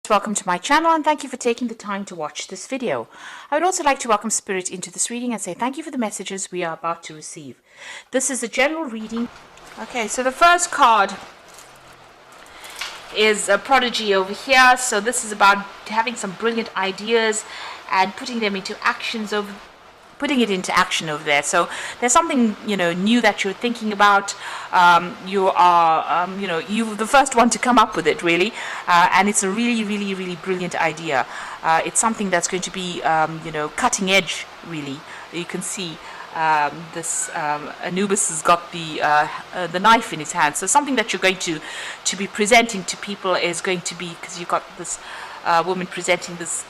Welcome to my channel and thank you for taking the time to watch this video. I would also like to welcome Spirit into this reading and say thank you for the messages we are about to receive. This is a general reading. Okay, so the first card is a prodigy over here. So this is about having some brilliant ideas and putting them into actions over putting it into action over there. So there's something new that you're thinking about. You are you're the first one to come up with it, really, and it's a really brilliant idea. It's something that's going to be cutting edge, really. You can see this Anubis has got the knife in his hand. So something that you're going to be presenting to people is going to be, because you've got this woman presenting this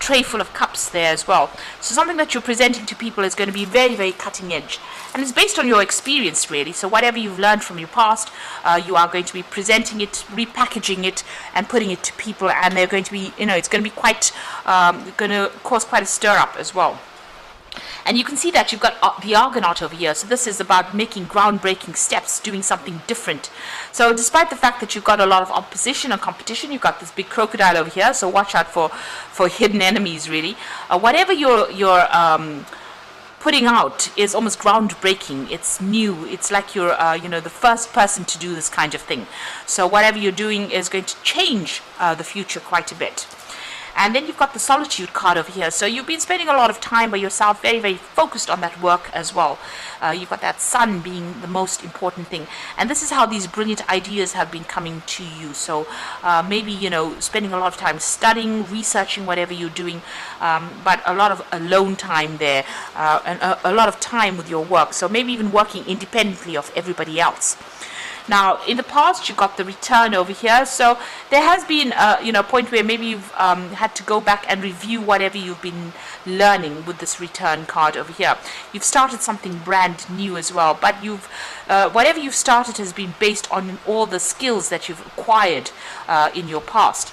tray full of cups there as well. So something that you're presenting to people is going to be very cutting edge, and it's based on your experience, really. So whatever you've learned from your past, you are going to be presenting it, repackaging it, and putting it to people, and they're going to be, it's going to be quite going to cause quite a stir up as well. And you can see that you've got the Argonaut over here. So this is about making groundbreaking steps, doing something different. So despite the fact that you've got a lot of opposition and competition, you've got this big crocodile over here. So watch out for hidden enemies, really. Whatever you're putting out is almost groundbreaking. It's new. It's like you're the first person to do this kind of thing. So whatever you're doing is going to change the future quite a bit. And then you've got the Solitude card over here. So you've been spending a lot of time by yourself, very focused on that work as well. You've got that sun being the most important thing. And this is how these brilliant ideas have been coming to you. So maybe, spending a lot of time studying, researching whatever you're doing, but a lot of alone time there, and a lot of time with your work. So maybe even working independently of everybody else. Now, in the past, you got the Return over here. So there has been, a point where maybe you've had to go back and review whatever you've been learning with this Return card over here. You've started something brand new as well, but whatever you've started has been based on all the skills that you've acquired in your past.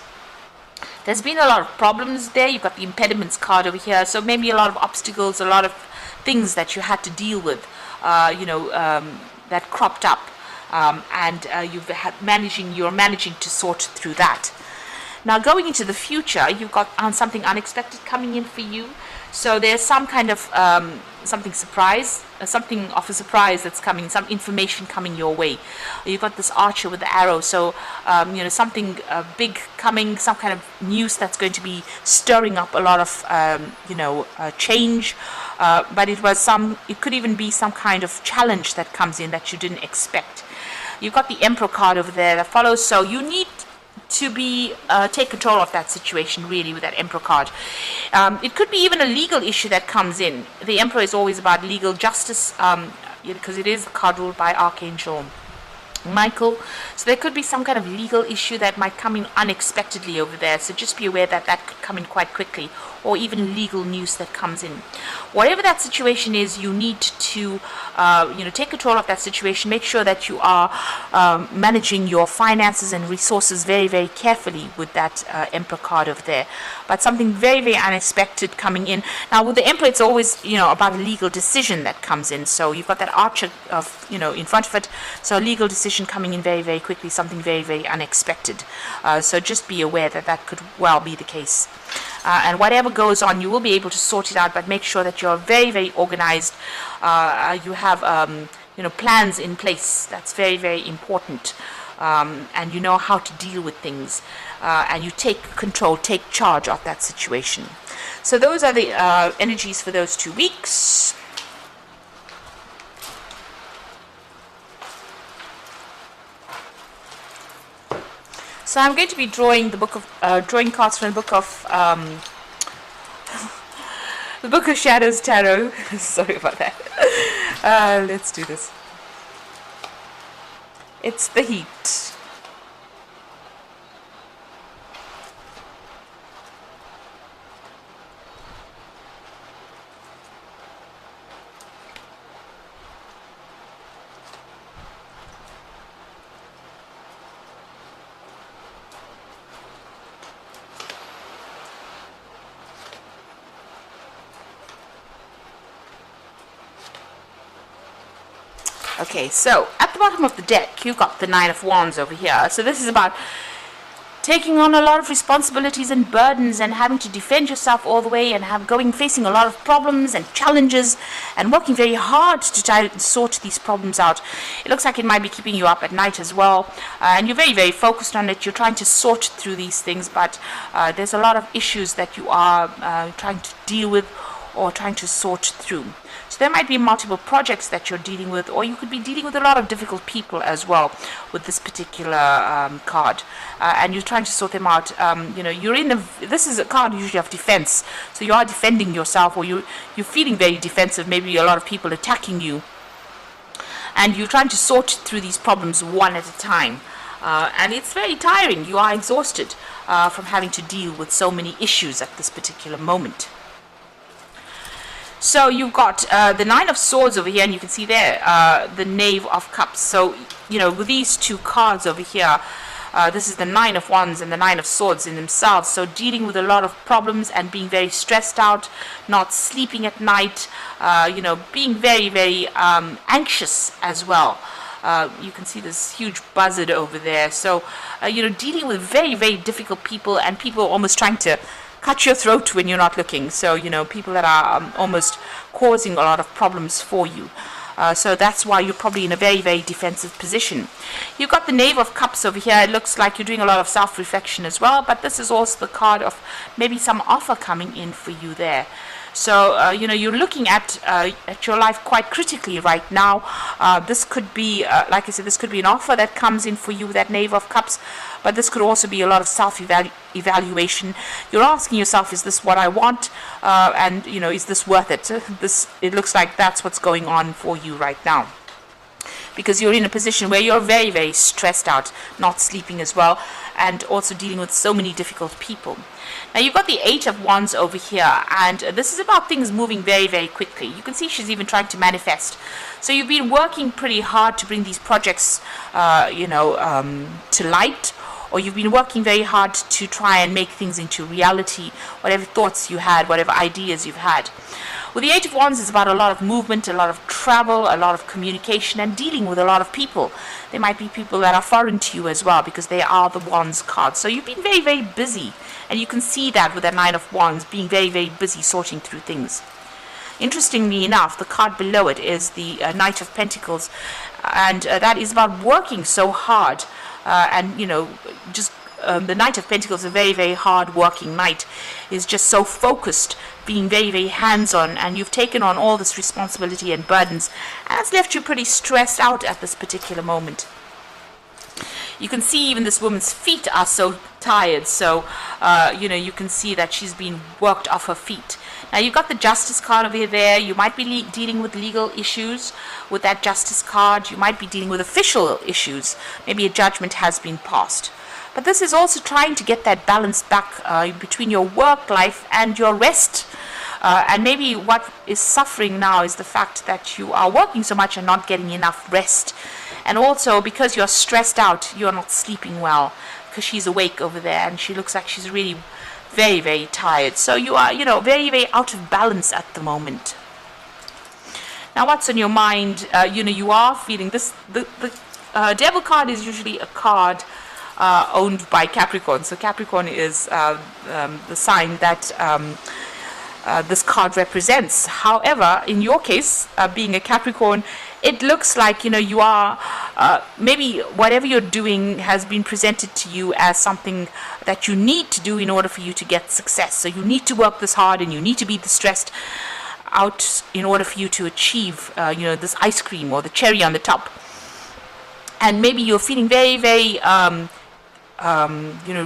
There's been a lot of problems there. You've got the Impediments card over here. So maybe a lot of obstacles, a lot of things that you had to deal with, that cropped up. And you're managing to sort through that. Now, going into the future, you've got something unexpected coming in for you. So there's some kind of something of a surprise that's coming, some information coming your way. You've got this Archer with the arrow, so something big coming, some kind of news that's going to be stirring up a lot of change. But it could even be some kind of challenge that comes in that you didn't expect. You've got the Emperor card over there that follows, so you need to take control of that situation, really, with that Emperor card. It could be even a legal issue that comes in. The Emperor is always about legal justice, because it is the card ruled by Archangel Michael. So there could be some kind of legal issue that might come in unexpectedly over there. So just be aware that that could come in quite quickly, or even legal news that comes in. Whatever that situation is, you need to take control of that situation. Make sure that you are managing your finances and resources very carefully with that Emperor card over there. But something very unexpected coming in. Now with the Emperor, it's always about a legal decision that comes in. So you've got that Archer in front of it. So a legal decision coming in very quickly, something very unexpected. So just be aware that that could well be the case. And whatever goes on, you will be able to sort it out, but make sure that you're very organized. You have plans in place. That's very important. And you know how to deal with things. And you take control, take charge of that situation. So those are the energies for those 2 weeks. So I'm going to be drawing drawing cards from the Book of Shadows Tarot. Sorry about that. Let's do this. It's the Heat. Okay, so at the bottom of the deck, you've got the Nine of Wands over here. So this is about taking on a lot of responsibilities and burdens and having to defend yourself all the way and facing a lot of problems and challenges and working very hard to try and sort these problems out. It looks like it might be keeping you up at night as well, and you're very, very focused on it. You're trying to sort through these things, but there's a lot of issues that you are trying to deal with or trying to sort through. So there might be multiple projects that you're dealing with, or you could be dealing with a lot of difficult people as well with this particular card, and you're trying to sort them out. This is a card usually of defense, so you are defending yourself, or you're feeling very defensive. Maybe a lot of people attacking you, and you're trying to sort through these problems one at a time. And it's very tiring. You are exhausted from having to deal with so many issues at this particular moment. So you've got the Nine of Swords over here, and you can see there the Knave of Cups. So, with these two cards over here, this is the Nine of Wands and the Nine of Swords in themselves. So dealing with a lot of problems and being very stressed out, not sleeping at night, being very, very anxious as well. You can see this huge buzzard over there. So, dealing with very, very difficult people, and people almost trying to cut your throat when you're not looking. So, people that are almost causing a lot of problems for you. So that's why you're probably in a very, very defensive position. You've got the Knave of Cups over here. It looks like you're doing a lot of self-reflection as well, but this is also the card of maybe some offer coming in for you there. So, you're looking at your life quite critically right now. This could be, like I said, this could be an offer that comes in for you with that Knave of Cups, but this could also be a lot of self-evaluation. You're asking yourself, is this what I want? And, is this worth it? It looks like that's what's going on for you right now, because you're in a position where you're very, very stressed out, not sleeping as well, and also dealing with so many difficult people. Now you've got the Eight of Wands over here, and this is about things moving very, very quickly. You can see she's even trying to manifest. So you've been working pretty hard to bring these projects, to light, or you've been working very hard to try and make things into reality, whatever thoughts you had, whatever ideas you've had. With the Eight of Wands, it's about a lot of movement, a lot of travel, a lot of communication, and dealing with a lot of people. There might be people that are foreign to you as well, because they are the Wands card. So you've been very, very busy, and you can see that with the Nine of Wands, being very, very busy sorting through things. Interestingly enough, the card below it is the Knight of Pentacles, and that is about working so hard, the Knight of Pentacles, a very, very hard working knight, is just so focused, being very, very hands-on, and you've taken on all this responsibility and burdens, and it's left you pretty stressed out at this particular moment. You can see even this woman's feet are so tired, so you can see that she's been worked off her feet. Now you've got the Justice card over there. You might be dealing with legal issues with that Justice card. You might be dealing with official issues. Maybe a judgment has been passed. But this is also trying to get that balance back between your work life and your rest. And maybe what is suffering now is the fact that you are working so much and not getting enough rest. And also because you're stressed out, you're not sleeping well, because she's awake over there and she looks like she's really very, very tired. So you are, very, very out of balance at the moment. Now what's on your mind? You are feeling this. The Devil card is usually a card owned by Capricorn. So Capricorn is the sign that this card represents. However, in your case, being a Capricorn, it looks like you are maybe whatever you're doing has been presented to you as something that you need to do in order for you to get success. So you need to work this hard and you need to be this stressed out in order for you to achieve this ice cream or the cherry on the top. And maybe you're feeling very, very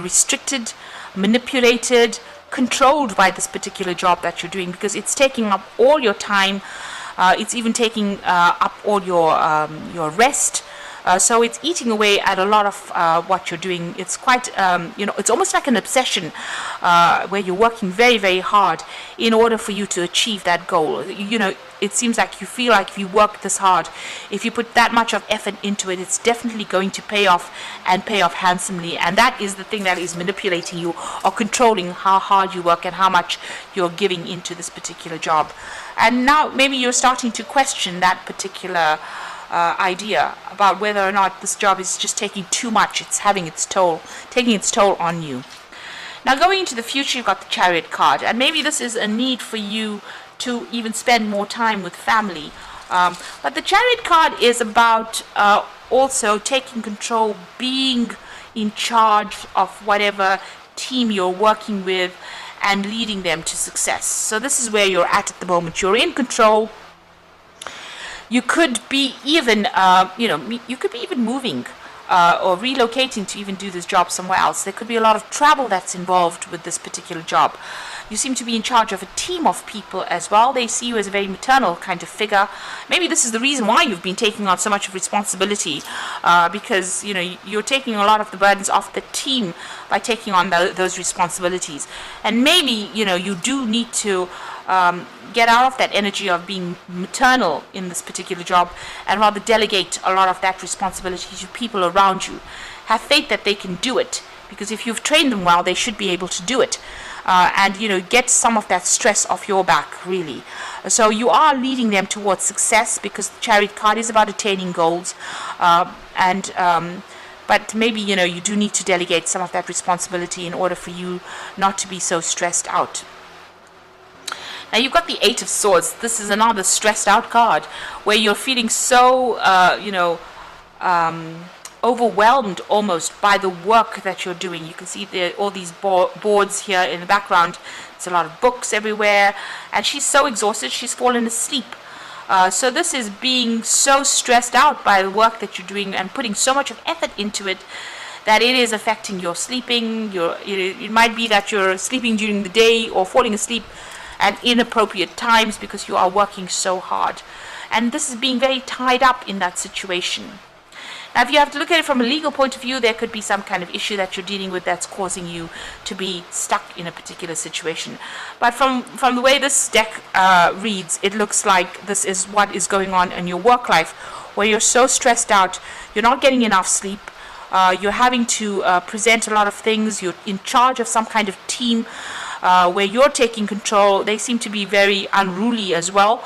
restricted, manipulated, controlled by this particular job that you're doing, because it's taking up all your time. It's even taking up all your rest. So it's eating away at a lot of what you're doing. It's quite, it's almost like an obsession where you're working very, very hard in order for you to achieve that goal. It seems like you feel like if you work this hard, if you put that much of effort into it, it's definitely going to pay off, and pay off handsomely. And that is the thing that is manipulating you or controlling how hard you work and how much you're giving into this particular job. And now maybe you're starting to question that particular idea about whether or not this job is just taking too much. It's having its toll, taking its toll on you. Now, going into the future, you've got the Chariot card, and maybe this is a need for you to even spend more time with family. But the Chariot card is about also taking control, being in charge of whatever team you're working with and leading them to success. So this is where you're at the moment. You're in control. You could be even, you could be even moving or relocating to even do this job somewhere else. There could be a lot of travel that's involved with this particular job. You seem to be in charge of a team of people as well. They see you as a very maternal kind of figure. Maybe this is the reason why you've been taking on so much of responsibility, because you're taking a lot of the burdens off the team by taking on those responsibilities. And maybe you do need to get out of that energy of being maternal in this particular job and rather delegate a lot of that responsibility to people around you. Have faith that they can do it, because if you've trained them well, they should be able to do it. And get some of that stress off your back, really. So you are leading them towards success, because the Chariot card is about attaining goals, but maybe you do need to delegate some of that responsibility in order for you not to be so stressed out. Now you've got the Eight of Swords. This is another stressed out card where you're feeling so overwhelmed almost by the work that you're doing. You can see all these boards here in the background. There's a lot of books everywhere, and she's so exhausted she's fallen asleep. So this is being so stressed out by the work that you're doing and putting so much of effort into it that it is affecting your sleeping. It might be that you're sleeping during the day or falling asleep at inappropriate times because you are working so hard, and this is being very tied up in that situation. Now, if you have to look at it from a legal point of view, there could be some kind of issue that you're dealing with that's causing you to be stuck in a particular situation. But from the way this deck reads, it looks like this is what is going on in your work life, where you're so stressed out, you're not getting enough sleep, you're having to present a lot of things, you're in charge of some kind of team where you're taking control. They seem to be very unruly as well.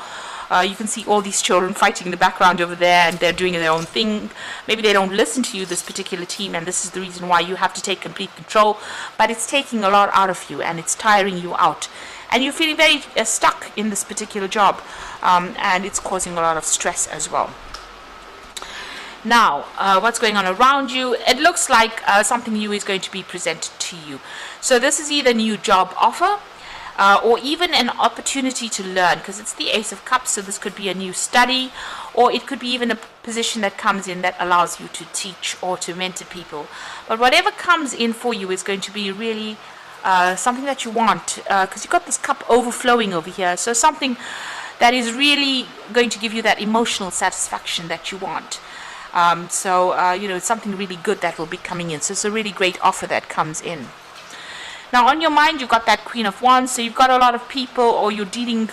You can see all these children fighting in the background over there, and they're doing their own thing. Maybe they don't listen to you, this particular team, and this is the reason why you have to take complete control. But it's taking a lot out of you, and it's tiring you out. And you're feeling very stuck in this particular job, and it's causing a lot of stress as well. Now, what's going on around you? It looks like something new is going to be presented to you. So this is either a new job offer, or even an opportunity to learn, because it's the Ace of Cups, so this could be a new study, or it could be even a position that comes in that allows you to teach or to mentor people. But whatever comes in for you is going to be really something that you want, because you've got this cup overflowing over here, so something that is really going to give you that emotional satisfaction that you want. It's something really good that will be coming in, so it's a really great offer that comes in. Now, on your mind, you've got that Queen of Wands, so you've got a lot of people, or you're dealing,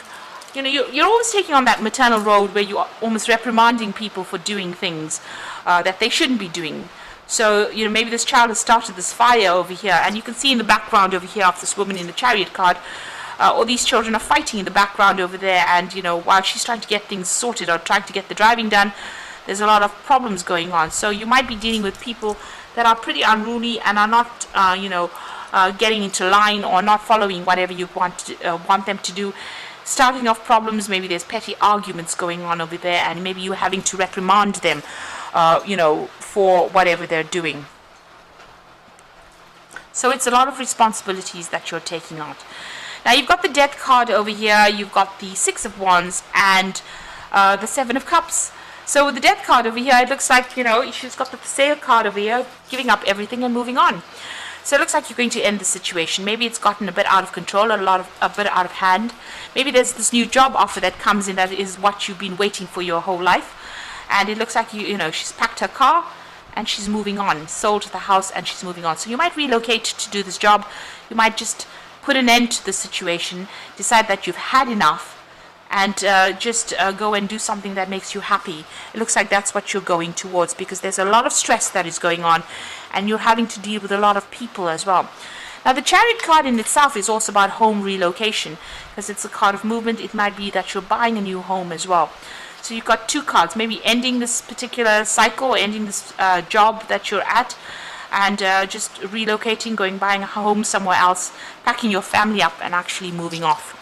you're always taking on that maternal role where you're almost reprimanding people for doing things that they shouldn't be doing. So, maybe this child has started this fire over here, and you can see in the background over here of this woman in the Chariot card, all these children are fighting in the background over there, and, while she's trying to get things sorted or trying to get the driving done, there's a lot of problems going on. So you might be dealing with people that are pretty unruly and are not, getting into line or not following whatever you want them to do. Starting off problems, maybe there's petty arguments going on over there, and maybe you're having to reprimand them, for whatever they're doing. So it's a lot of responsibilities that you're taking on. Now you've got the Death card over here, you've got the Six of Wands, and the Seven of Cups. So with the Death card over here, it looks like, she's got the Sale card over here, giving up everything and moving on. So it looks like you're going to end the situation. Maybe it's gotten a bit out of control, a bit out of hand. Maybe there's this new job offer that comes in that is what you've been waiting for your whole life. And it looks like, she's packed her car and she's moving on, sold the house and she's moving on. So you might relocate to do this job. You might just put an end to the situation, decide that you've had enough, and just go and do something that makes you happy. It looks like that's what you're going towards, because there's a lot of stress that is going on, and you're having to deal with a lot of people as well. Now, the Chariot card in itself is also about home relocation, because it's a card of movement. It might be that you're buying a new home as well. So you've got two cards, maybe ending this particular cycle, or ending this job that you're at, and just relocating, buying a home somewhere else, packing your family up and actually moving off.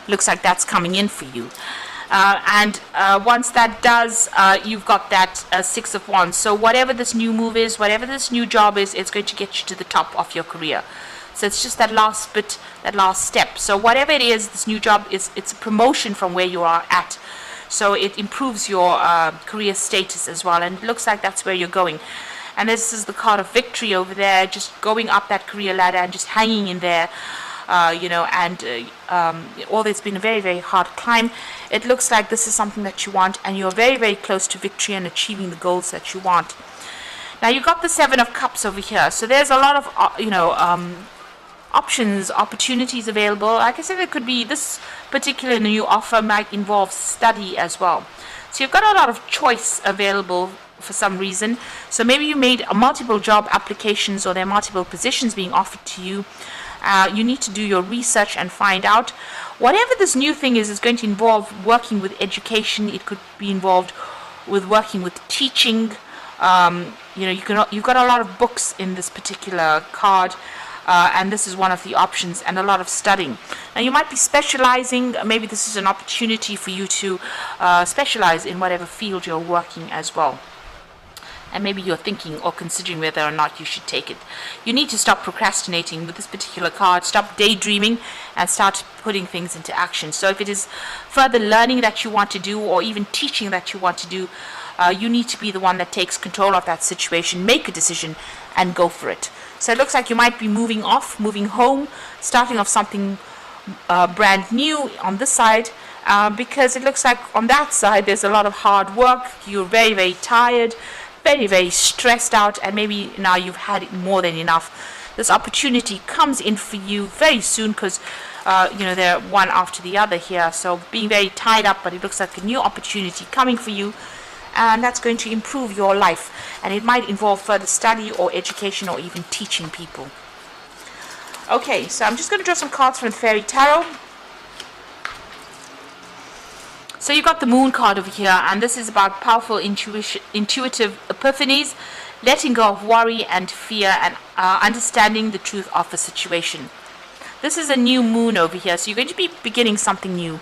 Looks like that's coming in for you. And once that does, you've got that Six of Wands. So whatever this new move is, whatever this new job is, it's going to get you to the top of your career. So it's just that last bit, that last step. So whatever it is, this new job it's a promotion from where you are at. So it improves your career status as well. And it looks like that's where you're going. And this is the card of victory over there, just going up that career ladder and just hanging in there. Although it's been a very, very hard climb, it looks like this is something that you want, and you're very, very close to victory and achieving the goals that you want. Now you've got the Seven of Cups over here, so there's a lot of options, opportunities available. Like I said, it could be this particular new offer might involve study as well. So you've got a lot of choice available for some reason. So maybe you made multiple job applications, or there are multiple positions being offered to you. You need to do your research and find out. Whatever this new thing is going to involve working with education. It could be involved with working with teaching. You've got a lot of books in this particular card, and this is one of the options, and a lot of studying. Now you might be specializing. Maybe this is an opportunity for you to specialize in whatever field you're working as well. And maybe you're thinking or considering whether or not you should take it. You need to stop procrastinating with this particular card, stop daydreaming, and start putting things into action. So if it is further learning that you want to do, or even teaching that you want to do, you need to be the one that takes control of that situation, make a decision, and go for it. So it looks like you might be moving home, starting off something brand new on this side, because it looks like on that side there's a lot of hard work. You're very, very tired, very, very stressed out, and maybe now you've had it more than enough. This opportunity comes in for you very soon, because they're one after the other here. So being very tied up, but it looks like a new opportunity coming for you, and that's going to improve your life, and it might involve further study or education or even teaching people. Okay, so I'm just going to draw some cards from the Fairy Tarot. So you've got the Moon card over here, and this is about powerful intuitive epiphanies, letting go of worry and fear, and understanding the truth of a situation. This is a new moon over here, so you're going to be beginning something new.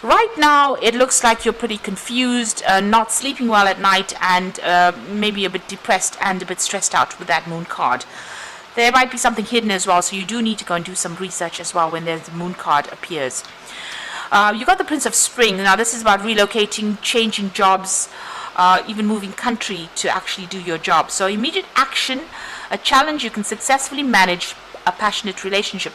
Right now, it looks like you're pretty confused, not sleeping well at night, and maybe a bit depressed and a bit stressed out with that Moon card. There might be something hidden as well, so you do need to go and do some research as well when the Moon card appears. You got the Prince of Spring. Now this is about relocating, changing jobs, even moving country to actually do your job. So immediate action, a challenge you can successfully manage, a passionate relationship.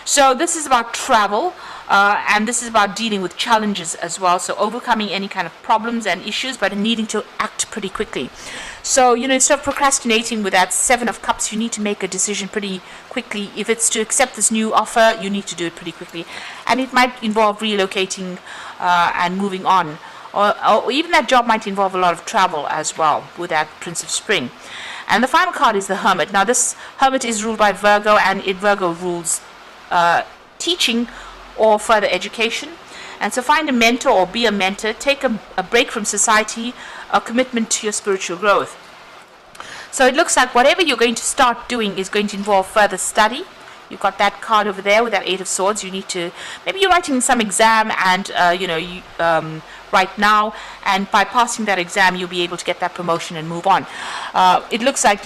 So this is about travel, and this is about dealing with challenges as well. So overcoming any kind of problems and issues, but needing to act pretty quickly. So, instead of procrastinating with that Seven of Cups, you need to make a decision pretty quickly. If it's to accept this new offer, you need to do it pretty quickly. And it might involve relocating and moving on. Or even that job might involve a lot of travel as well with that Prince of Spring. And the final card is the Hermit. Now this Hermit is ruled by Virgo, and Virgo rules teaching or further education. And so find a mentor or be a mentor, take a break from society, a commitment to your spiritual growth. So it looks like whatever you're going to start doing is going to involve further study. You've got that card over there with that Eight of Swords. You need to, maybe you're writing some exam, and right now, and by passing that exam you'll be able to get that promotion and move on. It looks like,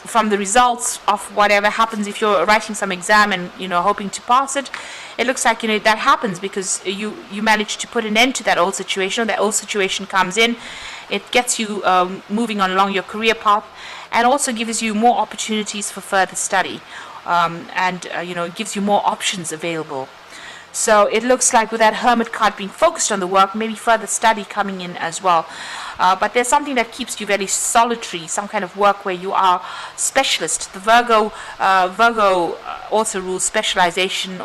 from the results of whatever happens, if you're writing some exam and hoping to pass it, it looks like that happens because you manage to put an end to that old situation. That old situation comes in, it gets you moving on along your career path, and also gives you more opportunities for further study, and it gives you more options available. So it looks like with that Hermit card being focused on the work, maybe further study coming in as well. But there's something that keeps you very solitary, some kind of work where you are specialist. The Virgo also rules specialization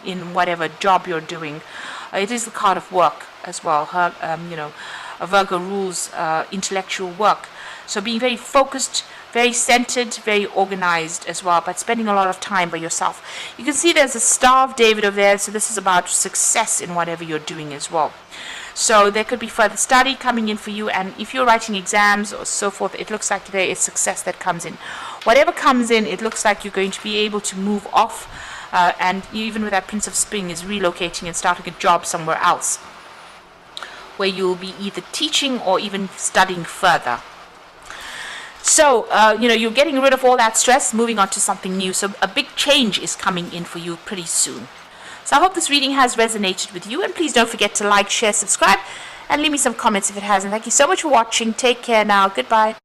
in whatever job you're doing. It is the card of work as well. Virgo rules intellectual work. So being very focused, very centered, very organized as well, but spending a lot of time by yourself. You can see there's a Star of David over there, so this is about success in whatever you're doing as well. So there could be further study coming in for you, and if you're writing exams or so forth, it looks like there is success that comes in. Whatever comes in, it looks like you're going to be able to move off, and even with that Prince of Spring is relocating and starting a job somewhere else, where you'll be either teaching or even studying further. So, you're getting rid of all that stress, moving on to something new. So a big change is coming in for you pretty soon. So I hope this reading has resonated with you. And please don't forget to like, share, subscribe, and leave me some comments if it hasn't. Thank you so much for watching. Take care now. Goodbye.